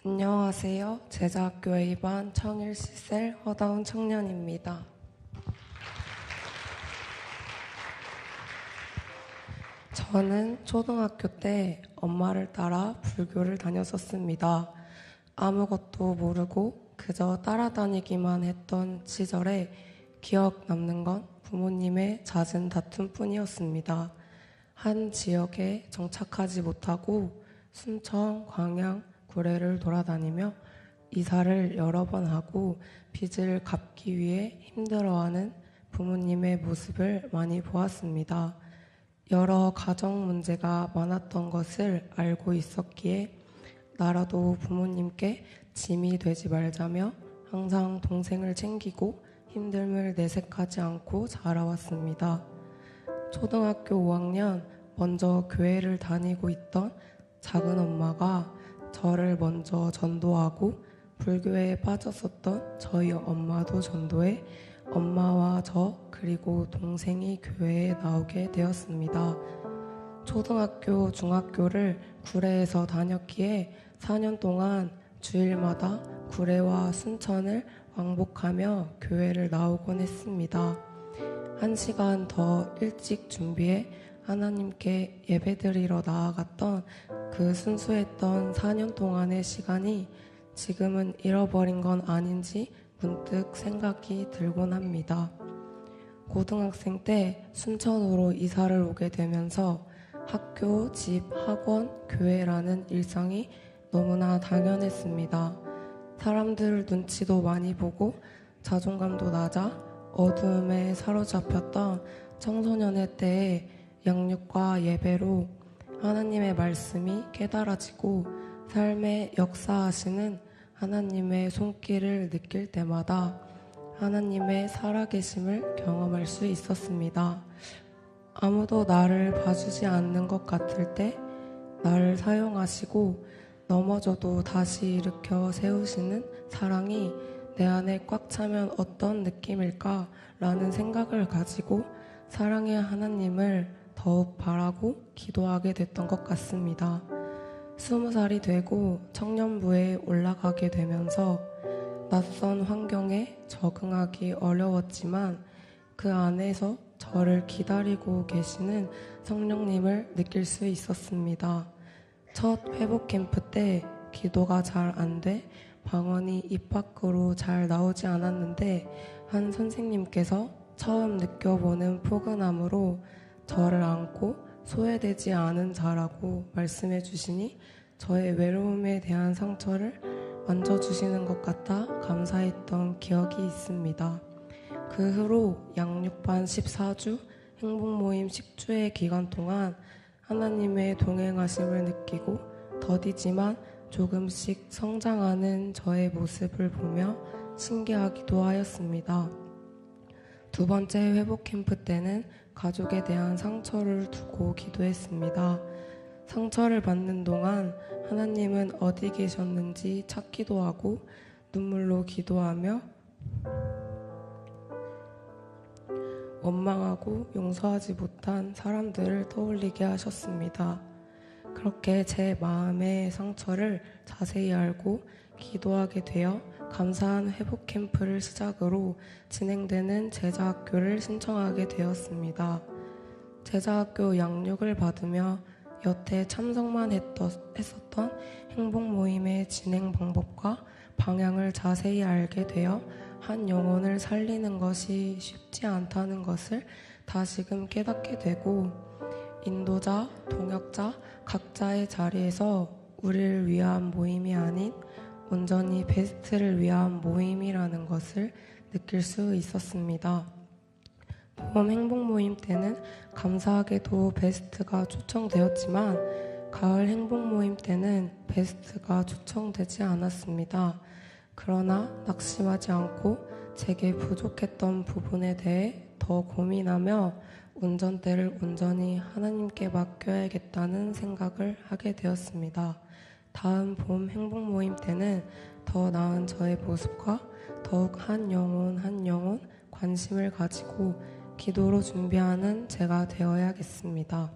안녕하세요. 제자학교에 2반 청일시셀 허다운 청년입니다. 저는 초등학교 때 엄마를 따라 불교를 다녔었습니다. 아무것도 모르고 그저 따라다니기만 했던 시절에 기억 남는 건 부모님의 잦은 다툼뿐이었습니다. 한 지역에 정착하지 못하고 순천, 광양, 구례를 돌아다니며 이사를 여러 번 하고 빚을 갚기 위해 힘들어하는 부모님의 모습을 많이 보았습니다. 여러 가정 문제가 많았던 것을 알고 있었기에 나라도 부모님께 짐이 되지 말자며 항상 동생을 챙기고 힘듦을 내색하지 않고 자라왔습니다. 초등학교 5학년 먼저 교회를 다니고 있던 작은 엄마가 저를 먼저 전도하고 불교에 빠졌었던 저희 엄마도 전도해 엄마와 저 그리고 동생이 교회에 나오게 되었습니다. 초등학교, 중학교를 구례에서 다녔기에 4년 동안 주일마다 구례와 순천을 왕복하며 교회를 나오곤 했습니다. 1시간 더 일찍 준비해 하나님께 예배드리러 나아갔던 그 순수했던 4년 동안의 시간이 지금은 잃어버린 건 아닌지 문득 생각이 들곤 합니다. 고등학생 때 순천으로 이사를 오게 되면서 학교, 집, 학원, 교회라는 일상이 너무나 당연했습니다. 사람들 눈치도 많이 보고 자존감도 낮아 어두움에 사로잡혔던 청소년의 때에 양육과 예배로 하나님의 말씀이 깨달아지고 삶에 역사하시는 하나님의 손길을 느낄 때마다 하나님의 살아계심을 경험할 수 있었습니다. 아무도 나를 봐주지 않는 것 같을 때 나를 사용하시고 넘어져도 다시 일으켜 세우시는 사랑이 내 안에 꽉 차면 어떤 느낌일까? 라는 생각을 가지고 사랑의 하나님을 더욱 바라고 기도하게 됐던 것 같습니다. 20살이 되고 청년부에 올라가게 되면서 낯선 환경에 적응하기 어려웠지만 그 안에서 저를 기다리고 계시는 성령님을 느낄 수 있었습니다. 첫 회복 캠프 때 기도가 잘 안 돼 방언이 입 밖으로 잘 나오지 않았는데 한 선생님께서 처음 느껴보는 포근함으로 저를 안고 소외되지 않은 자라고 말씀해 주시니 저의 외로움에 대한 상처를 만져주시는 것 같아 감사했던 기억이 있습니다. 그 후로 양육반 14주, 행복모임 10주의 기간 동안 하나님의 동행하심을 느끼고 더디지만 조금씩 성장하는 저의 모습을 보며 신기하기도 하였습니다. 두 번째 회복 캠프 때는 가족에 대한 상처를 두고 기도했습니다. 상처를 받는 동안 하나님은 어디 계셨는지 찾기도 하고 눈물로 기도하며 원망하고 용서하지 못한 사람들을 떠올리게 하셨습니다. 그렇게 제 마음의 상처를 자세히 알고 기도하게 되어 감사한 회복 캠프를 시작으로 진행되는 제자학교를 신청하게 되었습니다. 제자학교 양육을 받으며 여태 참석만 했었던 행복모임의 진행 방법과 방향을 자세히 알게 되어 한 영혼을 살리는 것이 쉽지 않다는 것을 다시금 깨닫게 되고 인도자, 동역자 각자의 자리에서 우리를 위한 모임이 아닌 온전히 베스트를 위한 모임이라는 것을 느낄 수 있었습니다. 봄 행복 모임 때는 감사하게도 베스트가 초청되었지만 가을 행복 모임 때는 베스트가 초청되지 않았습니다. 그러나 낙심하지 않고 제게 부족했던 부분에 대해 더 고민하며 운전대를 온전히 하나님께 맡겨야겠다는 생각을 하게 되었습니다. 다음 봄 행복 모임 때는 더 나은 저의 모습과 더욱 한 영혼 관심을 가지고 기도로 준비하는 제가 되어야겠습니다.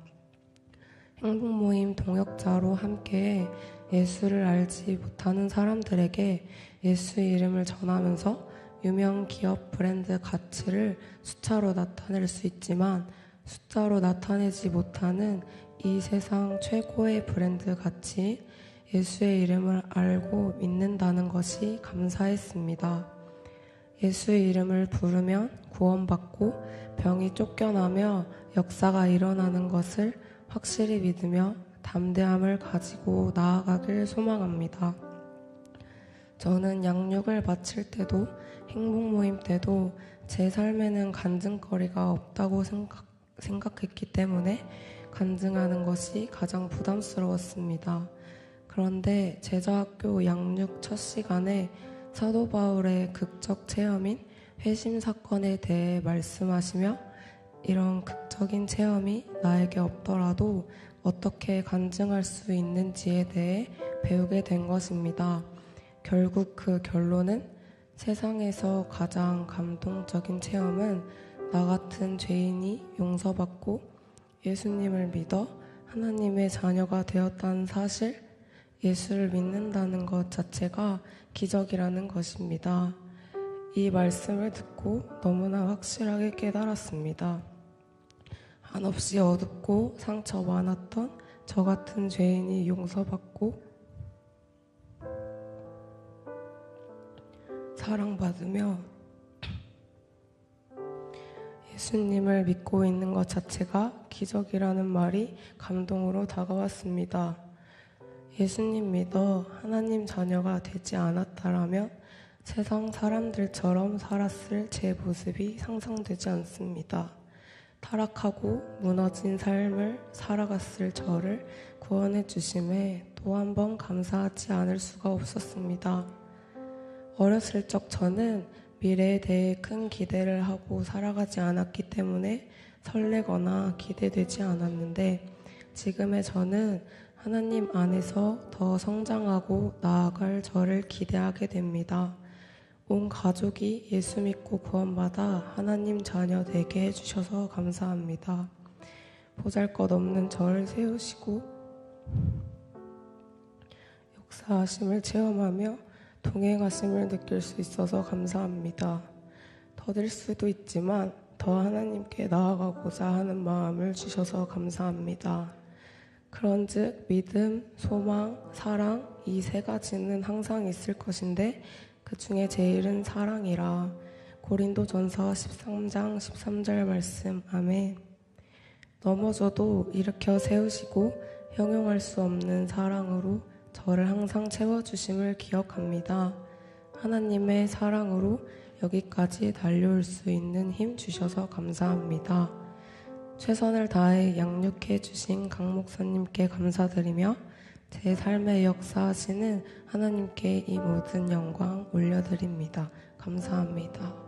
행복 모임 동역자로 함께 예수를 알지 못하는 사람들에게 예수 이름을 전하면서 유명 기업 브랜드 가치를 숫자로 나타낼 수 있지만 숫자로 나타내지 못하는 이 세상 최고의 브랜드 가치, 예수의 이름을 알고 믿는다는 것이 감사했습니다. 예수의 이름을 부르면 구원받고 병이 쫓겨나며 역사가 일어나는 것을 확실히 믿으며 담대함을 가지고 나아가길 소망합니다. 저는 양육을 마칠 때도 행복 모임 때도 제 삶에는 간증거리가 없다고 생각했기 때문에 간증하는 것이 가장 부담스러웠습니다. 그런데 제자학교 양육 첫 시간에 사도 바울의 극적 체험인 회심 사건에 대해 말씀하시며 이런 극적인 체험이 나에게 없더라도 어떻게 간증할 수 있는지에 대해 배우게 된 것입니다. 결국 그 결론은 세상에서 가장 감동적인 체험은 나 같은 죄인이 용서받고 예수님을 믿어 하나님의 자녀가 되었다는 사실, 예수를 믿는다는 것 자체가 기적이라는 것입니다. 이 말씀을 듣고 너무나 확실하게 깨달았습니다. 한없이 어둡고 상처 많았던 저 같은 죄인이 용서받고 사랑받으며 예수님을 믿고 있는 것 자체가 기적이라는 말이 감동으로 다가왔습니다. 예수님 믿어 하나님 자녀가 되지 않았다라면 세상 사람들처럼 살았을 제 모습이 상상되지 않습니다. 타락하고 무너진 삶을 살아갔을 저를 구원해 주심에 또 한 번 감사하지 않을 수가 없었습니다. 어렸을 적 저는 미래에 대해 큰 기대를 하고 살아가지 않았기 때문에 설레거나 기대되지 않았는데 지금의 저는 하나님 안에서 더 성장하고 나아갈 저를 기대하게 됩니다. 온 가족이 예수 믿고 구원받아 하나님 자녀 되게 해주셔서 감사합니다. 보잘것없는 저를 세우시고 역사하심을 체험하며 동행하심을 느낄 수 있어서 감사합니다. 더딜 수도 있지만 더 하나님께 나아가고자 하는 마음을 주셔서 감사합니다. 그런즉 믿음, 소망, 사랑 이 세 가지는 항상 있을 것인데 그 중에 제일은 사랑이라. 고린도전서 13장 13절 말씀. 아멘. 넘어져도 일으켜 세우시고 형용할 수 없는 사랑으로 저를 항상 채워주심을 기억합니다. 하나님의 사랑으로 여기까지 달려올 수 있는 힘 주셔서 감사합니다. 최선을 다해 양육해 주신 강 목사님께 감사드리며 제 삶의 역사하시는 하나님께 이 모든 영광 올려드립니다. 감사합니다.